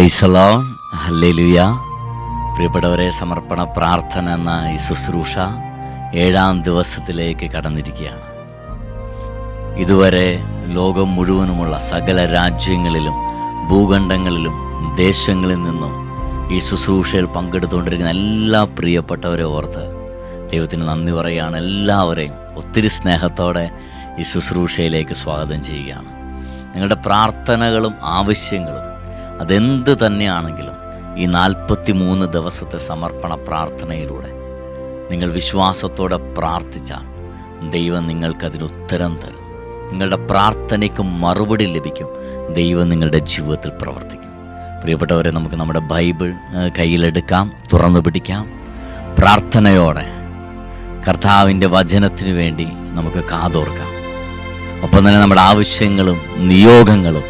Praise the Lord, hallelujah. പ്രിയപ്പെട്ടവരെ, സമർപ്പണ പ്രാർത്ഥന എന്ന ഈ ശുശ്രൂഷ 7-ാം ദിവസത്തിലേക്ക് കടന്നിരിക്കുകയാണ്. ഇതുവരെ ലോകം മുഴുവനുമുള്ള സകല രാജ്യങ്ങളിലും ഭൂഖണ്ഡങ്ങളിലും ദേശങ്ങളിൽ നിന്നും ഈ ശുശ്രൂഷയിൽ പങ്കെടുത്തുകൊണ്ടിരിക്കുന്ന എല്ലാ പ്രിയപ്പെട്ടവരെ ഓർത്ത് ദൈവത്തിന് നന്ദി പറയുകയാണ്. എല്ലാവരെയും ഒത്തിരി സ്നേഹത്തോടെ ഈ ശുശ്രൂഷയിലേക്ക് സ്വാഗതം ചെയ്യുകയാണ്. നിങ്ങളുടെ പ്രാർത്ഥനകളും ആവശ്യങ്ങളും അതെന്ത് തന്നെയാണെങ്കിലും ഈ 43 ദിവസത്തെ സമർപ്പണ പ്രാർത്ഥനയിലൂടെ നിങ്ങൾ വിശ്വാസത്തോടെ പ്രാർത്ഥിച്ചാൽ ദൈവം നിങ്ങൾക്കതിന് ഉത്തരം തരും. നിങ്ങളുടെ പ്രാർത്ഥനയ്ക്ക് മറുപടി ലഭിക്കും. ദൈവം നിങ്ങളുടെ ജീവിതത്തിൽ പ്രവർത്തിക്കും. പ്രിയപ്പെട്ടവരെ, നമുക്ക് നമ്മുടെ ബൈബിൾ കയ്യിലെടുക്കാം, തുറന്നു പിടിക്കാം. പ്രാർത്ഥനയോടെ കർത്താവിൻ്റെ വചനത്തിന് വേണ്ടി നമുക്ക് കാതോർക്കാം. ഒപ്പം തന്നെ നമ്മുടെ ആവശ്യങ്ങളും നിയോഗങ്ങളും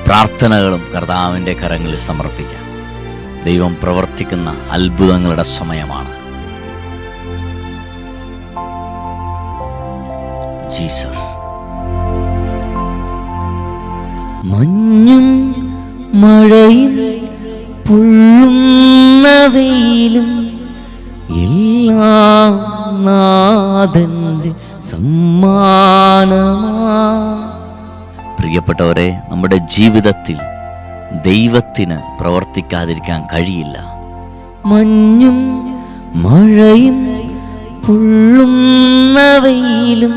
പ്രാർത്ഥനകളും കർത്താവിൻ്റെ കരങ്ങളിൽ സമർപ്പിക്കാം. ദൈവം പ്രവർത്തിക്കുന്ന അത്ഭുതങ്ങളുടെ സമയമാണ്. ജീസസ്. മഞ്ഞും മഴയും പൊള്ളുന്ന വെയിലും എല്ലാം നാഥന്റെ സമ്മാനമാ. പ്രിയപ്പെട്ടവരെ, നമ്മുടെ ജീവിതത്തിൽ ദൈവത്തിന് പ്രവർത്തിക്കാതിരിക്കാൻ കഴിയില്ല. മഞ്ഞും മഴയും പൊള്ളുന്ന വെയിലും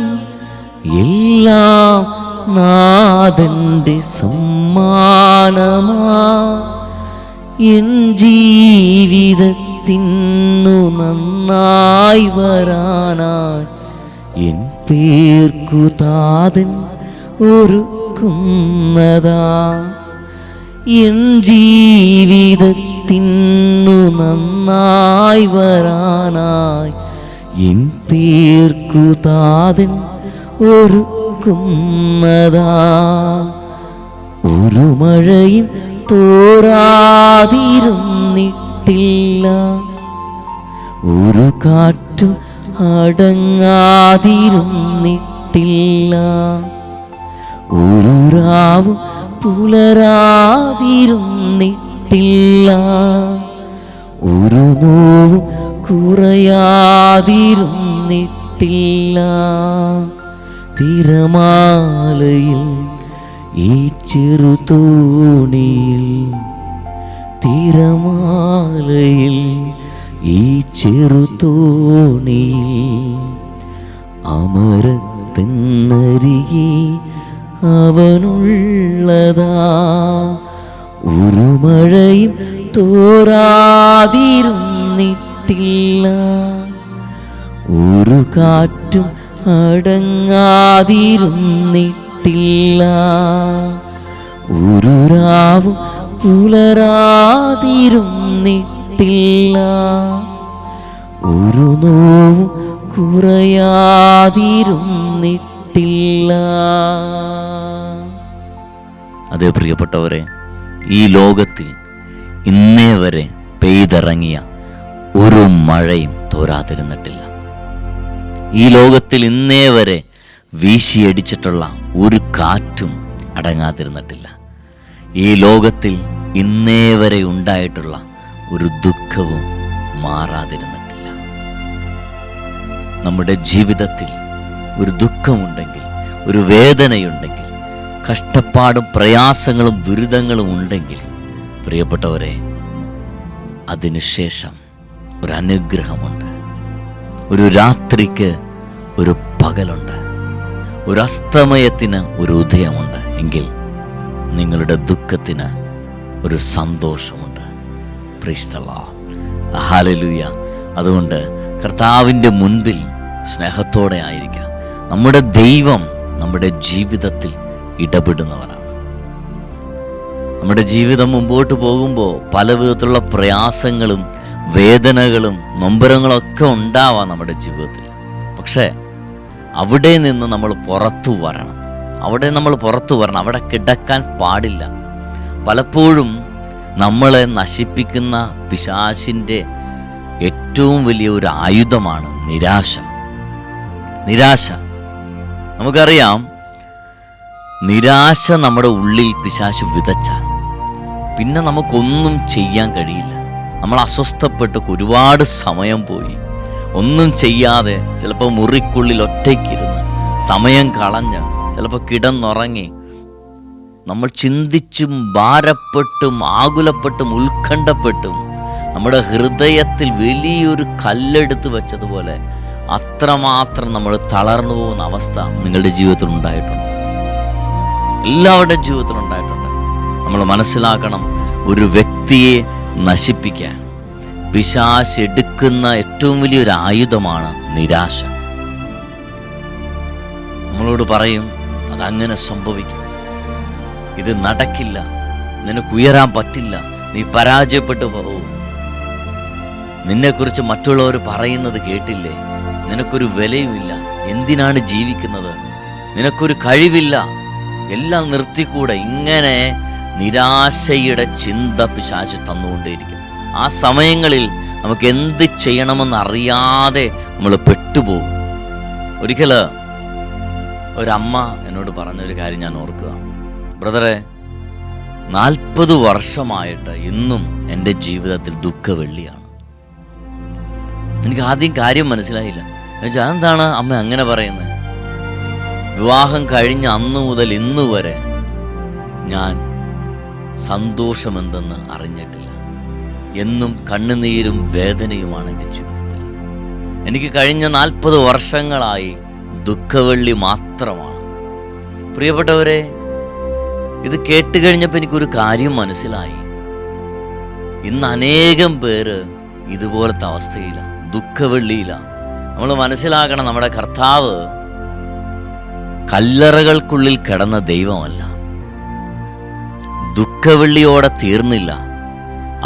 എല്ലാം നാഥന്റെ സമ്മാനമാ. എൻ ജീവിതത്തിനു നന്നായി വരാനായി എൻ പേർക്കു താതൻ ഒരുക്കുന്നതാ. എൻ ജീവിതത്തിനു നന്നായി വരാനായി എൻ പേർക്കു താതൻ ഒരുക്കുന്നതാ. ഒരു മഴയും തോരാതിരുന്നിട്ടില്ല, ഒരു കാറ്റും അടങ്ങാതിരുന്നിട്ടില്ല, ഒരു രാവും പുലരാതിരുന്നിട്ടില്ല, ഒരു നോവും കുറയാതിരുന്നിട്ടില്ല. തിരമാലയിൽ ഈ ചെറുതോണിയിൽ, തിരമാലയിൽ ഈ ചെറുതോണിയിൽ അമരത്തിനരികെ അവനുള്ളതാ. ഒരു മഴയും തോരാതിരുന്നിട്ടില്ല, ഒരു കാറ്റും അടങ്ങാതിരുന്നിട്ടില്ല, ഒരു രാവും പുലരാതിരുന്നിട്ടില്ല, ഒരു നോവും കുറയാതിരുന്നിട്ടില്ല. അതേ പ്രിയപ്പെട്ടവരെ, ഈ ലോകത്തിൽ ഇന്നേ വരെ പെയ്തിറങ്ങിയ ഒരു മഴയും തോരാതിരുന്നിട്ടില്ല. ഈ ലോകത്തിൽ ഇന്നേ വരെ വീശിയടിച്ചിട്ടുള്ള ഒരു കാറ്റും അടങ്ങാതിരുന്നിട്ടില്ല. ഈ ലോകത്തിൽ ഇന്നേ വരെ ഉണ്ടായിട്ടുള്ള ഒരു ദുഃഖവും മാറാതിരുന്നിട്ടില്ല. നമ്മുടെ ജീവിതത്തിൽ ഒരു ദുഃഖമുണ്ടെങ്കിൽ, ഒരു വേദനയുണ്ടെങ്കിൽ, കഷ്ടപ്പാടും പ്രയാസങ്ങളും ദുരിതങ്ങളും ഉണ്ടെങ്കിൽ, പ്രിയപ്പെട്ടവരെ, അതിനുശേഷം ഒരു അനുഗ്രഹമുണ്ട്. ഒരു രാത്രിക്ക് ഒരു പകലുണ്ട്, ഒരു അസ്തമയത്തിന് ഒരു ഉദയമുണ്ട്. എങ്കിൽ നിങ്ങളുടെ ദുഃഖത്തിന് ഒരു സന്തോഷമുണ്ട്. Praise the Lord, hallelujah. അതുകൊണ്ട് കർത്താവിൻ്റെ മുൻപിൽ സ്നേഹത്തോടെ ആയിരിക്കുക. നമ്മുടെ ദൈവം നമ്മുടെ ജീവിതത്തിൽ ഇടപെടുന്നവനാണ്. നമ്മുടെ ജീവിതം മുമ്പോട്ട് പോകുമ്പോൾ പല വിധത്തിലുള്ള പ്രയാസങ്ങളും വേദനകളും നൊമ്പരങ്ങളൊക്കെ ഉണ്ടാവാം നമ്മുടെ ജീവിതത്തിൽ. പക്ഷേ അവിടെ നിന്ന് നമ്മൾ പുറത്തു വരണം. അവിടെ കിടക്കാൻ പാടില്ല. പലപ്പോഴും നമ്മളെ നശിപ്പിക്കുന്ന പിശാചിൻ്റെ ഏറ്റവും വലിയ ഒരു ആയുധമാണ് നിരാശ. നമുക്കറിയാം, നിരാശ നമ്മുടെ ഉള്ളിൽ പിശാച് വിതച്ചാൽ പിന്നെ നമുക്കൊന്നും ചെയ്യാൻ കഴിയില്ല. നമ്മൾ അസ്വസ്ഥപ്പെട്ട് ഒരുപാട് സമയം പോയി, ഒന്നും ചെയ്യാതെ ചിലപ്പോൾ മുറിക്കുള്ളിൽ ഒറ്റയ്ക്കിരുന്ന് സമയം കളഞ്ഞ് ചിലപ്പോൾ കിടന്നുറങ്ങി നമ്മൾ ചിന്തിച്ചും ഭാരപ്പെട്ടും ആകുലപ്പെട്ടും ഉത്കണ്ഠപ്പെട്ടും നമ്മുടെ ഹൃദയത്തിൽ വലിയൊരു കല്ലെടുത്ത് വെച്ചതുപോലെ അത്രമാത്രം നമ്മൾ തളർന്നു പോകുന്ന അവസ്ഥ നിങ്ങളുടെ ജീവിതത്തിൽ ഉണ്ടായിട്ടുണ്ട്, എല്ലാവരുടെയും ജീവിതത്തിൽ ഉണ്ടായിട്ടുണ്ട്. നമ്മൾ മനസ്സിലാക്കണം, ഒരു വ്യക്തിയെ നശിപ്പിക്കാൻ പിശാച് എടുക്കുന്ന ഏറ്റവും വലിയൊരു ആയുധമാണ് നിരാശ. നമ്മളോട് പറയും, അതങ്ങനെ സംഭവിക്കും, ഇത് നടക്കില്ല, നിനക്ക് ഉയരാൻ പറ്റില്ല, നീ പരാജയപ്പെട്ടു പോകും, നിന്നെക്കുറിച്ച് മറ്റുള്ളവർ പറയുന്നത് കേട്ടില്ലേ, നിനക്കൊരു വിലയുമില്ല, എന്തിനാണ് ജീവിക്കുന്നത്, നിനക്കൊരു കഴിവില്ല, എല്ലാം നിർത്തിക്കൂടെ. ഇങ്ങനെ നിരാശയുടെ ചിന്ത പിശാച് തന്നുകൊണ്ടേയിരിക്കും. ആ സമയങ്ങളിൽ നമുക്ക് എന്ത് ചെയ്യണമെന്ന് അറിയാതെ നമ്മൾ പെട്ടുപോകും. ഒരിക്കൽ ഒരമ്മ എന്നോട് പറഞ്ഞൊരു കാര്യം ഞാൻ ഓർക്കുകയാണ്. ബ്രദറെ, 40 വർഷമായിട്ട് ഇന്നും എൻ്റെ ജീവിതത്തിൽ ദുഃഖവെള്ളിയാണ്. എനിക്ക് ആദ്യം കാര്യം മനസ്സിലായില്ല. എന്നുവെച്ചാൽ അതെന്താണ് അമ്മ അങ്ങനെ പറയുന്നത്? വിവാഹം കഴിഞ്ഞ അന്നു മുതൽ ഇന്ന് വരെ ഞാൻ സന്തോഷമെന്തെന്ന് അറിഞ്ഞിട്ടില്ല. എന്നും കണ്ണുനീരും വേദനയുമാണ് എൻ്റെ ജീവിതത്തിൽ. എനിക്ക് കഴിഞ്ഞ 40 വർഷങ്ങളായി ദുഃഖവെള്ളി മാത്രമാണ്. പ്രിയപ്പെട്ടവരെ, ഇത് കേട്ട് കഴിഞ്ഞപ്പോൾ എനിക്കൊരു കാര്യം മനസ്സിലായി. ഇന്ന് അനേകം പേര് ഇതുപോലത്തെ അവസ്ഥയില്ല, ദുഃഖവെള്ളിയില്ല. നമ്മൾ മനസ്സിലാക്കണം, നമ്മുടെ കർത്താവ് കല്ലറകൾക്കുള്ളിൽ കിടന്ന ദൈവമല്ല. ദുഃഖവെള്ളിയോടെ തീർന്നില്ല.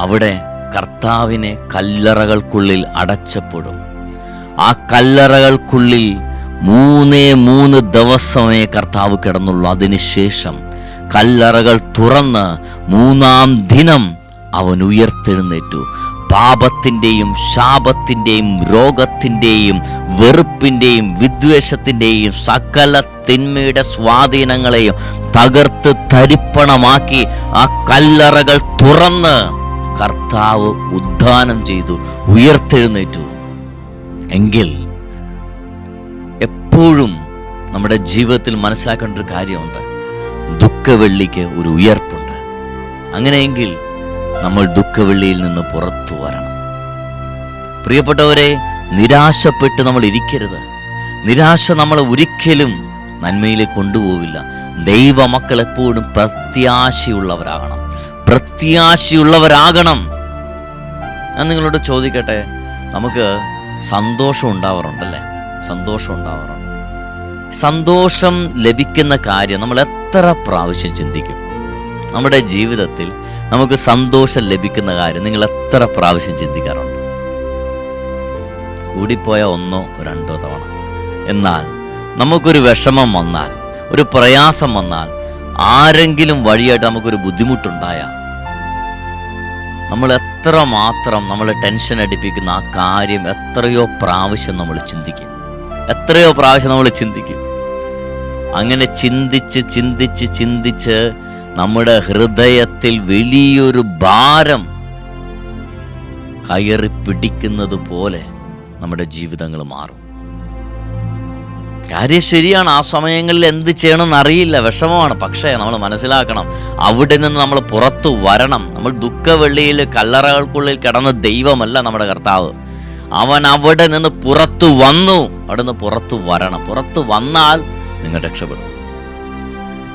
അവിടെ കർത്താവിനെ കല്ലറകൾക്കുള്ളിൽ അടച്ചപ്പെടും. ആ കല്ലറകൾക്കുള്ളിൽ 3 ദിവസമേ കർത്താവ് കിടന്നുള്ളൂ. അതിനുശേഷം കല്ലറകൾ തുറന്ന് 3-ാം ദിനം അവൻ ഉയർത്തെഴുന്നേറ്റു. പാപത്തിൻ്റെയും ശാപത്തിൻ്റെയും രോഗത്തിൻ്റെയും വെറുപ്പിൻ്റെയും വിദ്വേഷത്തിൻ്റെയും സകല തിന്മയുടെ സ്വാധീനങ്ങളെയും തകർത്ത് തരിപ്പണമാക്കി ആ കല്ലറകൾ തുറന്ന് കർത്താവ് ഉദ്ധാനം ചെയ്തു, ഉയർത്തെഴുന്നേറ്റു. എങ്കിൽ എപ്പോഴും നമ്മുടെ ജീവിതത്തിൽ മനസ്സിലാക്കേണ്ട ഒരു കാര്യമുണ്ട്, ദുഃഖവെള്ളിക്ക് ഒരു ഉയർപ്പുണ്ട്. അങ്ങനെയെങ്കിൽ നമ്മൾ ദുഃഖവെള്ളിയിൽ നിന്ന് പുറത്തു വരണം. പ്രിയപ്പെട്ടവരെ, നിരാശപ്പെട്ട് നമ്മൾ ഇരിക്കരുത്. നിരാശ നമ്മളെ ഒരിക്കലും നന്മയിലേക്ക് കൊണ്ടുപോവില്ല. ദൈവമക്കൾ എപ്പോഴും പ്രത്യാശയുള്ളവരാകണം, പ്രത്യാശയുള്ളവരാകണം. ഞാൻ നിങ്ങളോട് ചോദിക്കട്ടെ, നമുക്ക് സന്തോഷം ഉണ്ടാവാറുണ്ടല്ലേ? സന്തോഷം ഉണ്ടാവാറുണ്ട്. സന്തോഷം ലഭിക്കുന്ന കാര്യം നമ്മൾ എത്ര പ്രാവശ്യം ചിന്തിക്കും? നമ്മുടെ ജീവിതത്തിൽ നമുക്ക് സന്തോഷം ലഭിക്കുന്ന കാര്യം നിങ്ങൾ എത്ര പ്രാവശ്യം ചിന്തിക്കാറുണ്ട്? കൂടിപ്പോയ 1 or 2 തവണ. എന്നാൽ നമുക്കൊരു വിഷമം വന്നാൽ, ഒരു പ്രയാസം വന്നാൽ, ആരെങ്കിലും വഴിയായിട്ട് നമുക്കൊരു ബുദ്ധിമുട്ടുണ്ടായാൽ നമ്മൾ എത്രമാത്രം നമ്മളെ ടെൻഷൻ അടിപ്പിക്കുന്ന ആ കാര്യം എത്രയോ പ്രാവശ്യം നമ്മൾ ചിന്തിക്കും, എത്രയോ പ്രാവശ്യം നമ്മൾ ചിന്തിക്കും. അങ്ങനെ ചിന്തിച്ച് ചിന്തിച്ച് ചിന്തിച്ച് നമ്മുടെ ഹൃദയത്തിൽ വലിയൊരു ഭാരം കയറി പിടിക്കുന്നത് പോലെ നമ്മുടെ ജീവിതങ്ങൾ മാറും. കാര്യം ശരിയാണ്, ആ സമയങ്ങളിൽ എന്ത് ചെയ്യണമെന്ന് അറിയില്ല, വിഷമമാണ്. പക്ഷേ നമ്മൾ മനസ്സിലാക്കണം, അവിടെ നിന്ന് നമ്മൾ പുറത്തു വരണം. നമ്മൾ ദുഃഖവെള്ളിയിൽ കല്ലറകൾക്കുള്ളിൽ കിടന്ന ദൈവമല്ല നമ്മുടെ കർത്താവ്. അവൻ അവിടെ നിന്ന് പുറത്തു വന്നു. അവിടെ നിന്ന് പുറത്തു വരണം. പുറത്തു വന്നാൽ നിങ്ങൾ രക്ഷപ്പെടും.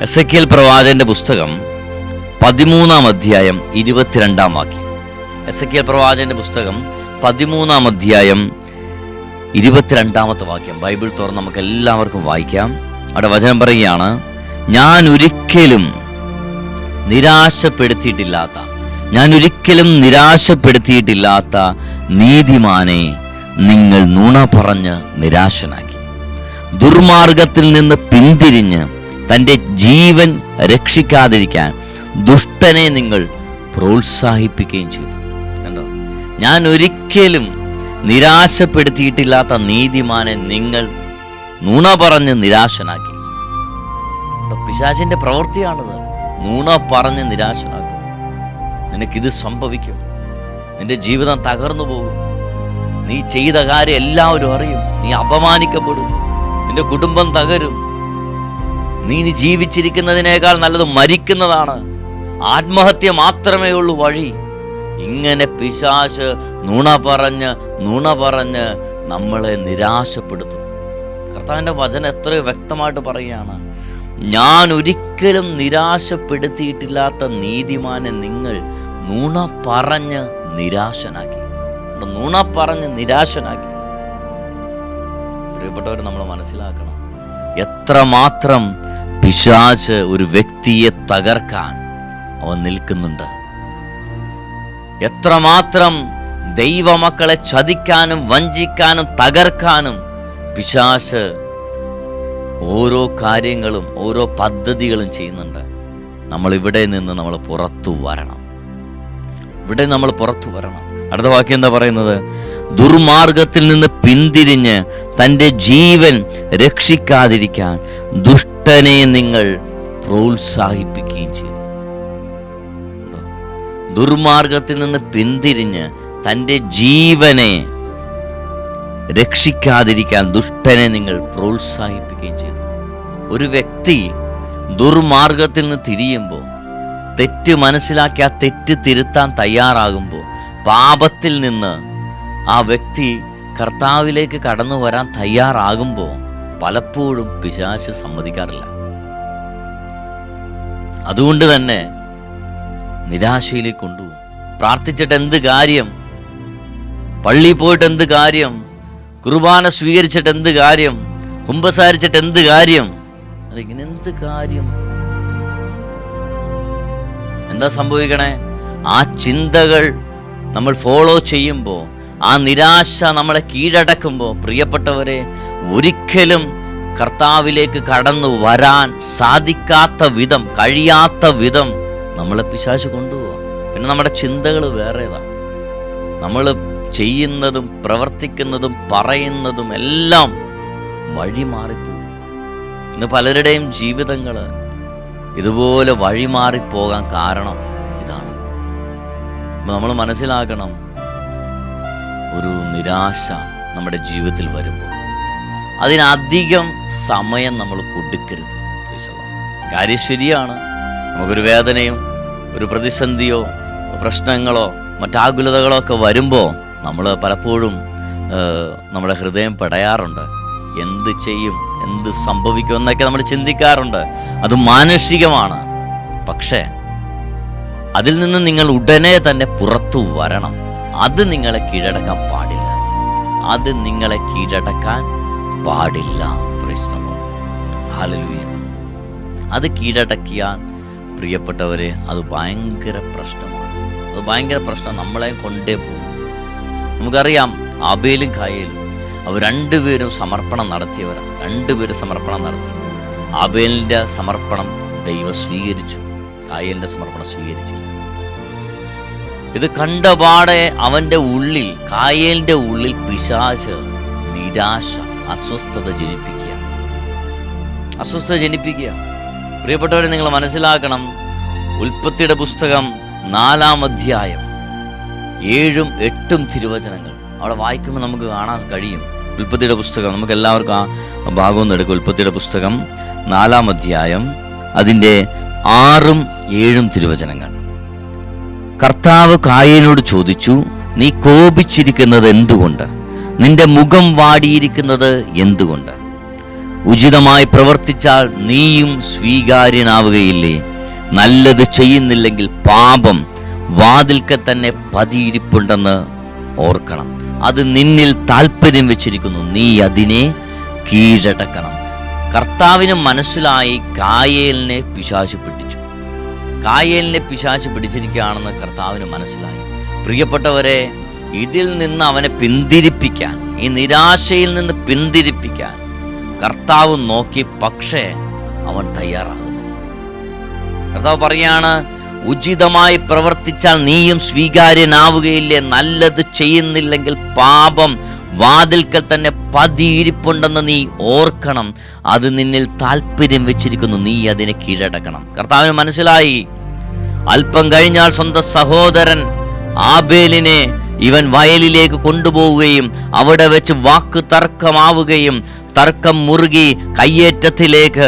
എസെക്കിയേൽ പ്രവാചകന്റെ പുസ്തകം 13-ാം അധ്യായം 22-ാം വാക്യം. എസെക്കിയേൽ പ്രവാചകന്റെ പുസ്തകം 13-ാം അധ്യായം 22-ാമത്തെ വാക്യം. ബൈബിൾ തുറന്ന് നമുക്ക് എല്ലാവർക്കും വായിക്കാം. അവിടെ വചനം പറയുകയാണ്, ഞാൻ ഒരിക്കലും നിരാശപ്പെടുത്തിയിട്ടില്ലാത്ത നീതിമാനെ നിങ്ങൾ നുണ പറഞ്ഞ് നിരാശനാക്കി. ദുർമാർഗത്തിൽ നിന്ന് പിന്തിരിഞ്ഞ് തൻ്റെ ജീവൻ രക്ഷിക്കാതിരിക്കാൻ ദുഷ്ടനെ നിങ്ങൾ പ്രോത്സാഹിപ്പിക്കുകയും ചെയ്തു. കണ്ടോ? ഞാൻ ഒരിക്കലും നിരാശപ്പെടുത്തിയിട്ടില്ലാത്ത നീതിമാനെ നിങ്ങൾ നുണ പറഞ്ഞ് നിരാശനാക്കി. പിശാചിന്റെ പ്രവൃത്തിയാണത്. നുണ പറഞ്ഞ് നിരാശനാക്കും. നിനക്കിത് സംഭവിക്കും, നിന്റെ ജീവിതം തകർന്നു പോകും, നീ ചെയ്ത കാര്യം എല്ലാവരും അറിയും, നീ അപമാനിക്കപ്പെടും, നിന്റെ കുടുംബം തകരും, നീ ജീവിച്ചിരിക്കുന്നതിനേക്കാൾ നല്ലത് മരിക്കുന്നതാണ്, ആത്മഹത്യ മാത്രമേ ഉള്ളൂ വഴി. ഇങ്ങനെ പിശാച് നുണ പറഞ്ഞ് നമ്മളെ നിരാശപ്പെടുത്തും. കർത്താവിൻ്റെ വചനം എത്രയോ വ്യക്തമായിട്ട് പറയുകയാണ്, ഞാൻ ഒരിക്കലും നിരാശപ്പെടുത്തിയിട്ടില്ലാത്ത നീതിമാനെ നിങ്ങൾ നുണ പറഞ്ഞ് നിരാശനാക്കി. പ്രിയപ്പെട്ടവർ, നമ്മൾ മനസ്സിലാക്കണം, എത്രമാത്രം പിശാച് ഒരു വ്യക്തിയെ തകർക്കാൻ അവൻ നിൽക്കുന്നുണ്ട്, എത്രമാത്രം ദൈവമക്കളെ ചതിക്കാനും വഞ്ചിക്കാനും തകർക്കാനും പിശാച് ഓരോ കാര്യങ്ങളും ഓരോ പദ്ധതികളും ചെയ്യുന്നുണ്ട്. നമ്മൾ ഇവിടെ നിന്ന് നമ്മൾ പുറത്തു വരണം. അടുത്ത വാക്യം എന്താ പറയുന്നത്? ദുർമാർഗത്തിൽ നിന്ന് പിന്തിരിഞ്ഞ് തൻ്റെ ജീവൻ രക്ഷിക്കാതിരിക്കാൻ ദുഷ്ടനെ നിങ്ങൾ പ്രോത്സാഹിപ്പിക്കുകയും ചെയ്തു. ദുർമാർഗത്തിൽ നിന്ന് പിന്തിരിഞ്ഞ് തൻ്റെ ജീവനെ രക്ഷിക്കാതിരിക്കാൻ ദുഷ്ടനെ നിങ്ങൾ പ്രോത്സാഹിപ്പിക്കുകയും ചെയ്തു. ഒരു വ്യക്തി ദുർമാർഗത്തിൽ നിന്ന് തിരിയുമ്പോൾ, തെറ്റ് മനസ്സിലാക്കി ആ തെറ്റ് തിരുത്താൻ തയ്യാറാകുമ്പോൾ, പാപത്തിൽ നിന്ന് ആ വ്യക്തി കർത്താവിലേക്ക് കടന്നു വരാൻ തയ്യാറാകുമ്പോൾ പലപ്പോഴും പിശാച് സമ്മതിക്കാറില്ല. അതുകൊണ്ട് തന്നെ നിരാശയിലേക്ക് കൊണ്ടുപോകും. പ്രാർത്ഥിച്ചിട്ട് എന്ത് കാര്യം? പള്ളിയിൽ പോയിട്ട് എന്ത് കാര്യം? കുർബാന സ്വീകരിച്ചിട്ട് എന്ത് കാര്യം? കുമ്പസാരിച്ചിട്ട് എന്ത് കാര്യം? ഇങ്ങനെ എന്ത് കാര്യം? എന്താ സംഭവിക്കണേ? ആ ചിന്തകൾ നമ്മൾ ഫോളോ ചെയ്യുമ്പോൾ, ആ നിരാശ നമ്മളെ കീഴടക്കുമ്പോൾ, പ്രിയപ്പെട്ടവരെ, ഒരിക്കലും കർത്താവിലേക്ക് കടന്നു വരാൻ സാധിക്കാത്ത വിധം, കഴിയാത്ത വിധം നമ്മളെ പിശാച് കൊണ്ടുപോവാം. പിന്നെ നമ്മുടെ ചിന്തകൾ വേറേതാ. നമ്മൾ ചെയ്യുന്നതും പ്രവർത്തിക്കുന്നതും പറയുന്നതും എല്ലാം വഴിമാറിപ്പോകും. ഇന്ന് പലരുടെയും ജീവിതങ്ങൾ ഇതുപോലെ വഴിമാറിപ്പോകാൻ കാരണം ഇതാണ്. നമ്മൾ മനസ്സിലാക്കണം, ഒരു നിരാശ നമ്മുടെ ജീവിതത്തിൽ വരുമ്പോൾ അതിനധികം സമയം നമ്മൾ കൊടുക്കരുത്. കാര്യം ശരിയാണ്, നമുക്കൊരു വേദനയും ഒരു പ്രതിസന്ധിയോ പ്രശ്നങ്ങളോ മറ്റാകുലതകളോ ഒക്കെ വരുമ്പോൾ നമ്മൾ പലപ്പോഴും നമ്മുടെ ഹൃദയം പിടയാറുണ്ട്. എന്ത് ചെയ്യും, എന്ത് സംഭവിക്കും എന്നൊക്കെ നമ്മൾ ചിന്തിക്കാറുണ്ട്. അത് മാനുഷികമാണ്. പക്ഷേ അതിൽ നിന്ന് നിങ്ങൾ ഉടനെ തന്നെ പുറത്തു വരണം. അത് നിങ്ങളെ കീഴടക്കാൻ പാടില്ല. ഹല്ലേലൂയ. അത് കീഴടക്കിയാൽ പ്രിയപ്പെട്ടവരെ, അത് ഭയങ്കര പ്രശ്നമാണ്. നമ്മളെ കൊണ്ടേ പോകും. നമുക്കറിയാം, ആബേലും കായേലും അവർ രണ്ടുപേരും സമർപ്പണം നടത്തിയവരാണ്. ആബേലിൻ്റെ സമർപ്പണം ദൈവം സ്വീകരിച്ചു, കായേലിൻ്റെ സമർപ്പണം സ്വീകരിച്ചില്ല. ഇത് കണ്ടപാടെ അവൻ്റെ ഉള്ളിൽ, കായേലിൻ്റെ ഉള്ളിൽ പിശാച് നിരാശ, അസ്വസ്ഥത ജനിപ്പിക്കുക. പ്രിയപ്പെട്ടവരെ, നിങ്ങൾ മനസ്സിലാക്കണം, ഉൽപ്പത്തിയുടെ പുസ്തകം 4-ാം അധ്യായം 7-8 തിരുവചനങ്ങൾ അവിടെ വായിക്കുമ്പോൾ നമുക്ക് കാണാൻ കഴിയും. ഉൽപ്പത്തിയുടെ പുസ്തകം, നമുക്ക് എല്ലാവർക്കും ആ ഭാഗം ഒന്ന് എടുക്കും. ഉൽപ്പത്തിയുടെ പുസ്തകം 4-ാം അധ്യായം അതിൻ്റെ 6-7 തിരുവചനങ്ങൾ. കർത്താവ് കായേലിനോട് ചോദിച്ചു, നീ കോപിച്ചിരിക്കുന്നത് എന്തുകൊണ്ട്? നിന്റെ മുഖം വാടിയിരിക്കുന്നത് എന്തുകൊണ്ട്? ഉചിതമായി പ്രവർത്തിച്ചാൽ നീയും സ്വീകാര്യനാവുകയില്ലേ? നല്ലത് ചെയ്യുന്നില്ലെങ്കിൽ പാപം വാതിൽക്കൽ തന്നെ പതിയിരിപ്പുണ്ടെന്ന് ഓർക്കണം. അത് നിന്നിൽ താല്പര്യം വെച്ചിരിക്കുന്നു, നീ അതിനെ കീഴടക്കണം. കർത്താവിന് മനസ്സിലായി കായേലിനെ പിശാച് പിടിച്ചിരിക്കുകയാണെന്ന് കർത്താവിന് മനസ്സിലായി. പ്രിയപ്പെട്ടവരെ, ഇതിൽ നിന്ന് അവനെ പിന്തിരിപ്പിക്കാൻ, ഈ നിരാശയിൽ നിന്ന് പിന്തിരിപ്പിക്കാൻ കർത്താവ് നോക്കി. പക്ഷേ അവൻ തയ്യാറാകുന്നു. കർത്താവ് പറയാണ്, ഉചിതമായി പ്രവർത്തിച്ചാൽ നീയും സ്വീകാര്യനാവുകയില്ലേ? നല്ലത് ചെയ്യുന്നില്ലെങ്കിൽ പാപം വാതിൽക്കൽ തന്നെ പതിയിരിപ്പുണ്ടെന്ന് നീ ഓർക്കണം. അത് നിന്നിൽ താല്പര്യം വെച്ചിരിക്കുന്നു, നീ അതിനെ കീഴടക്കണം. കർത്താവിന് മനസ്സിലായി, അല്പം കഴിഞ്ഞാൽ സ്വന്തം സഹോദരൻ ആബേലിനെ ഇവൻ വയലിലേക്ക് കൊണ്ടുപോവുകയും അവിടെ വെച്ച് വാക്ക് തർക്കമാവുകയും തർക്കം മുറുകി കയ്യേറ്റത്തിലേക്ക്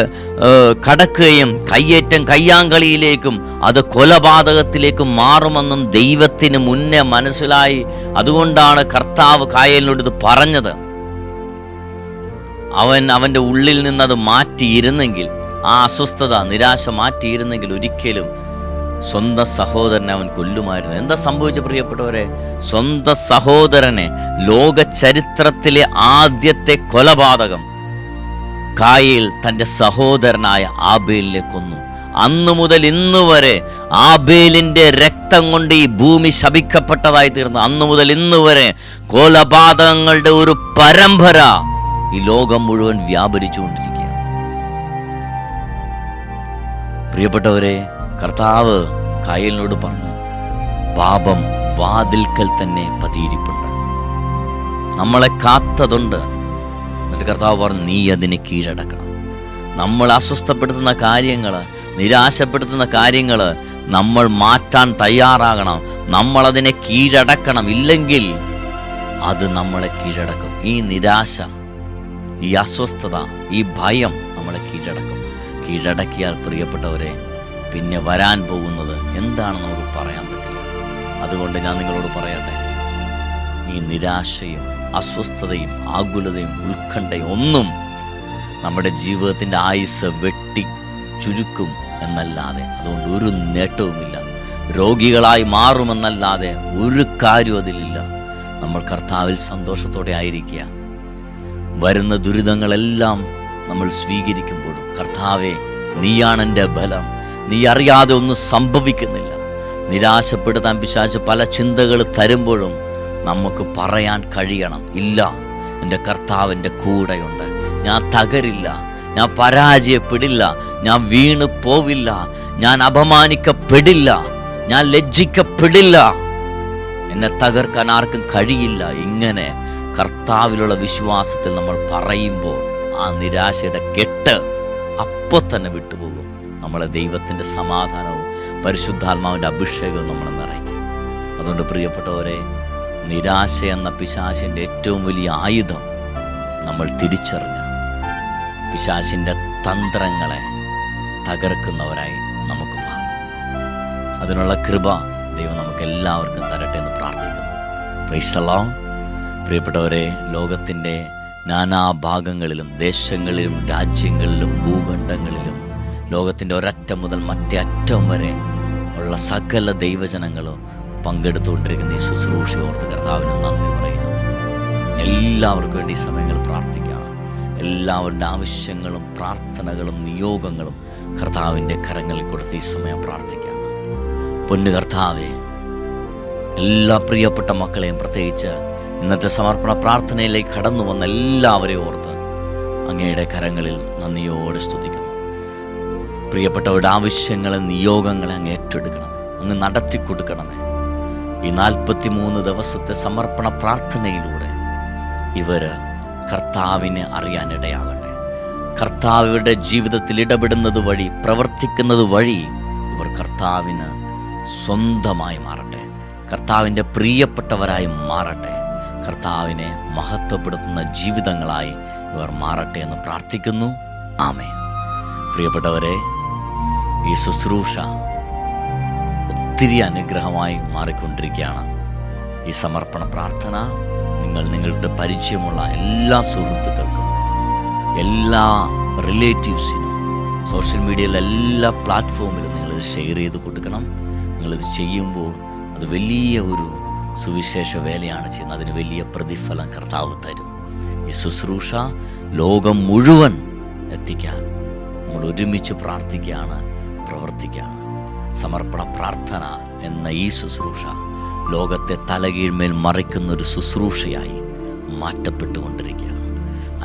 കടക്കുകയും കയ്യേറ്റം കയ്യാങ്കളിയിലേക്കും അത് കൊലപാതകത്തിലേക്കും മാറുമെന്നും ദൈവത്തിന് മുന്നേ മനസ്സിലായി. അതുകൊണ്ടാണ് കർത്താവ് കായേലിനോട് ഇത് പറഞ്ഞത്. അവൻ്റെ ഉള്ളിൽ നിന്നത് മാറ്റിയിരുന്നെങ്കിൽ, ആ അസ്വസ്ഥത നിരാശ മാറ്റിയിരുന്നെങ്കിൽ ഒരിക്കലും സ്വന്തം സഹോദരനെ അവൻ കൊല്ലുമായിരുന്നു. എന്താ സംഭവിച്ച പ്രിയപ്പെട്ടവരെ? സ്വന്തം സഹോദരനെ, ലോക ചരിത്രത്തിലെ ആദ്യത്തെ കൊലപാതകം, കായേൽ തൻ്റെ സഹോദരനായ ആബേലിനെ കൊന്നു. അന്നു മുതൽ ഇന്നു വരെ ആബേലിന്റെ രക്തം കൊണ്ട് ഈ ഭൂമി ശപിക്കപ്പെട്ടതായി തീർന്നു. അന്നു മുതൽ ഇന്നു വരെ കൊലപാതകങ്ങളുടെ ഒരു പരമ്പര ഈ ലോകം മുഴുവൻ വ്യാപരിച്ചുകൊണ്ടിരിക്കുക. പ്രിയപ്പെട്ടവരെ, കർത്താവ് കായേലിനോട് പറഞ്ഞു, പാപം വാതിൽക്കൽ തന്നെ പതിയിരിപ്പുണ്ട്, നമ്മളെ കാത്തതുണ്ട്. എന്നിട്ട് കർത്താവ് പറഞ്ഞു, നീ അതിനെ കീഴടക്കണം. നമ്മൾ അസ്വസ്ഥപ്പെടുത്തുന്ന കാര്യങ്ങൾ, നിരാശപ്പെടുത്തുന്ന കാര്യങ്ങൾ നമ്മൾ മാറ്റാൻ തയ്യാറാകണം. നമ്മളതിനെ കീഴടക്കണം. ഇല്ലെങ്കിൽ അത് നമ്മളെ കീഴടക്കും. ഈ നിരാശ, ഈ അസ്വസ്ഥത, ഈ ഭയം നമ്മളെ കീഴടക്കും. കീഴടക്കിയാൽ പ്രിയപ്പെട്ടവരെ, പിന്നെ വരാൻ പോകുന്നത് എന്താണെന്ന് നമുക്ക് പറയാൻ പറ്റില്ല. അതുകൊണ്ട് ഞാൻ നിങ്ങളോട് പറയട്ടെ, ഈ നിരാശയും അസ്വസ്ഥതയും ആകുലതയും ഉത്കണ്ഠയും ഒന്നും നമ്മുടെ ജീവിതത്തിൻ്റെ ആയുസ് വെട്ടി ചുരുക്കും എന്നല്ലാതെ അതുകൊണ്ട് ഒരു നേട്ടവുമില്ല. രോഗികളായി മാറുമെന്നല്ലാതെ ഒരു കാര്യവും അതിലില്ല. നമ്മൾ കർത്താവിൽ സന്തോഷത്തോടെ ആയിരിക്കുക. വരുന്ന ദുരിതങ്ങളെല്ലാം നമ്മൾ സ്വീകരിക്കുമ്പോഴും, കർത്താവേ, നീയാണ് എൻ്റെ ബലം, നീ അറിയാതെ ഒന്നും സംഭവിക്കുന്നില്ല. നിരാശപ്പെടുത്താൻ പിശാച് പല ചിന്തകൾ തരുമ്പോഴും നമുക്ക് പറയാൻ കഴിയണം, ഇല്ല, എൻ്റെ കർത്താവിൻ്റെ കൂടെയുണ്ട്. ഞാൻ തകരില്ല, ഞാൻ പരാജയപ്പെടില്ല, ഞാൻ വീണു പോവില്ല, ഞാൻ അപമാനിക്കപ്പെടില്ല, ഞാൻ ലജ്ജിക്കപ്പെടില്ല, എന്നെ തകർക്കാൻ ആർക്കും കഴിയില്ല. ഇങ്ങനെ കർത്താവിലുള്ള വിശ്വാസത്തിൽ നമ്മൾ പറയുമ്പോൾ ആ നിരാശയുടെ കെട്ട് അപ്പോൾ തന്നെ വിട്ടുപോകും. നമ്മളെ ദൈവത്തിൻ്റെ സമാധാനവും പരിശുദ്ധാത്മാവിൻ്റെ അഭിഷേകവും നമ്മളെ നിറയ്ക്കും. അതുകൊണ്ട് പ്രിയപ്പെട്ടവരെ, നിരാശ എന്ന പിശാചിൻ്റെ ഏറ്റവും വലിയ ആയുധം നമ്മൾ തിരിച്ചറിഞ്ഞ് പിശാചിൻ്റെ തന്ത്രങ്ങളെ തകർക്കുന്നവരായി നമുക്ക് മാറും. അതിനുള്ള കൃപ ദൈവം നമുക്ക് എല്ലാവർക്കും തരട്ടെ എന്ന് പ്രാർത്ഥിക്കുന്നു. Praise the Lord. പ്രിയപ്പെട്ടവരെ, ലോകത്തിൻ്റെ നാനാഭാഗങ്ങളിലും ദേശങ്ങളിലും രാജ്യങ്ങളിലും ഭൂഖണ്ഡങ്ങളിലും ലോകത്തിൻ്റെ ഒരറ്റം മുതൽ മറ്റേ അറ്റം വരെ ഉള്ള സകല ദൈവജനങ്ങളും പങ്കെടുത്തുകൊണ്ടിരിക്കുന്ന ഈ ശുശ്രൂഷ ഓർത്ത് കർത്താവിന് നന്ദി പറയുകയാണ്. എല്ലാവർക്കും വേണ്ടി ഈ സമയങ്ങൾ പ്രാർത്ഥിക്കണം. എല്ലാവരുടെ ആവശ്യങ്ങളും പ്രാർത്ഥനകളും നിയോഗങ്ങളും കർത്താവിൻ്റെ കരങ്ങളിൽ കൊടുത്ത് ഈ സമയം പ്രാർത്ഥിക്കുകയാണ്. പൊന്നു കർത്താവേ, എല്ലാ പ്രിയപ്പെട്ട മക്കളെയും, പ്രത്യേകിച്ച് ഇന്നത്തെ സമർപ്പണ പ്രാർത്ഥനയിലേക്ക് കടന്നു വന്ന എല്ലാവരെയും ഓർത്ത് അങ്ങയുടെ കരങ്ങളിൽ നന്ദിയോടെ സ്തുതിക്കുന്നു. പ്രിയപ്പെട്ടവരുടെ ആവശ്യങ്ങളെ, നിയോഗങ്ങളെ അങ്ങ് ഏറ്റെടുക്കണം, അങ്ങ് നടത്തി കൊടുക്കണമേ. ഈ 43 ദിവസത്തെ സമർപ്പണ പ്രാർത്ഥനയിലൂടെ ഇവർ കർത്താവിനെ അറിയാനിടയാകട്ടെ. കർത്താവിയുടെ ജീവിതത്തിൽ ഇടപെടുന്നത് വഴി, പ്രവർത്തിക്കുന്നത് വഴി ഇവർ കർത്താവിന് സ്വന്തമായി മാറട്ടെ, കർത്താവിൻ്റെ പ്രിയപ്പെട്ടവരായി മാറട്ടെ, കർത്താവിനെ മഹത്വപ്പെടുത്തുന്ന ജീവിതങ്ങളായി ഇവർ മാറട്ടെ എന്ന് പ്രാർത്ഥിക്കുന്നു. ആമേൻ. പ്രിയപ്പെട്ടവരെ, ഈ ശുശ്രൂഷ ഒത്തിരി അനുഗ്രഹമായി മാറിക്കൊണ്ടിരിക്കുകയാണ്. ഈ സമർപ്പണ പ്രാർത്ഥന നിങ്ങളുടെ പരിചയമുള്ള എല്ലാ സുഹൃത്തുക്കൾക്കും, എല്ലാ റിലേറ്റീവ്സിനും, സോഷ്യൽ മീഡിയയിലെ എല്ലാ പ്ലാറ്റ്ഫോമിലും നിങ്ങളിത് ഷെയർ ചെയ്ത് കൊടുക്കണം. നിങ്ങളിത് ചെയ്യുമ്പോൾ അത് വലിയ ഒരു സുവിശേഷ വേലയാണ് ചെയ്യുന്നത്. അതിന് വലിയ പ്രതിഫലം കർത്താവ് തരും. ഈ ശുശ്രൂഷ ലോകം മുഴുവൻ എത്തിക്കാൻ നമ്മൾ ഒരുമിച്ച് പ്രാർത്ഥിക്കുകയാണ്, പ്രവർത്തിക്കുകയാണ്. സമർപ്പണ പ്രാർത്ഥന എന്ന ഈ ശുശ്രൂഷ ലോകത്തെ തലകീഴ്മേൽ മറിക്കുന്നൊരു ശുശ്രൂഷയായി മാറ്റപ്പെട്ടുകൊണ്ടിരിക്കുകയാണ്.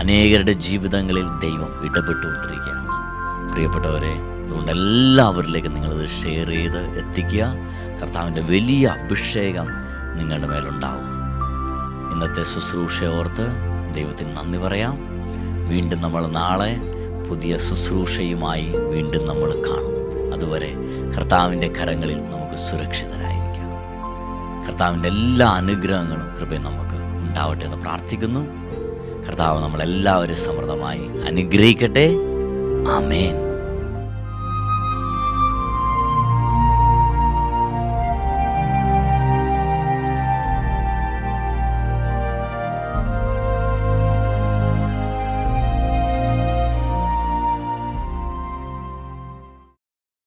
അനേകരുടെ ജീവിതങ്ങളിൽ ദൈവം ഇടപെട്ടുകൊണ്ടിരിക്കുകയാണ്. പ്രിയപ്പെട്ടവരെ, അതുകൊണ്ട് എല്ലാവരിലേക്കും നിങ്ങളിത് ഷെയർ ചെയ്ത് എത്തിക്കുക. കർത്താവിൻ്റെ വലിയ അഭിഷേകം നിങ്ങളുടെ മേലുണ്ടാവും. ഇന്നത്തെ ശുശ്രൂഷ ഓർത്ത് ദൈവത്തിന് നന്ദി പറയാം. വീണ്ടും നമ്മൾ നാളെ പുതിയ ശുശ്രൂഷയുമായി വീണ്ടും നമ്മൾ കാണും. അതുവരെ കർത്താവിൻ്റെ കരങ്ങളിൽ നമുക്ക് സുരക്ഷിതരായിരിക്കാം. കർത്താവിൻ്റെ എല്ലാ അനുഗ്രഹങ്ങളും കൃപയും നമുക്ക് ഉണ്ടാവട്ടെ എന്ന് പ്രാർത്ഥിക്കുന്നു. കർത്താവ് നമ്മളെല്ലാവരും സമൃദ്ധമായി അനുഗ്രഹിക്കട്ടെ. ആമേൻ.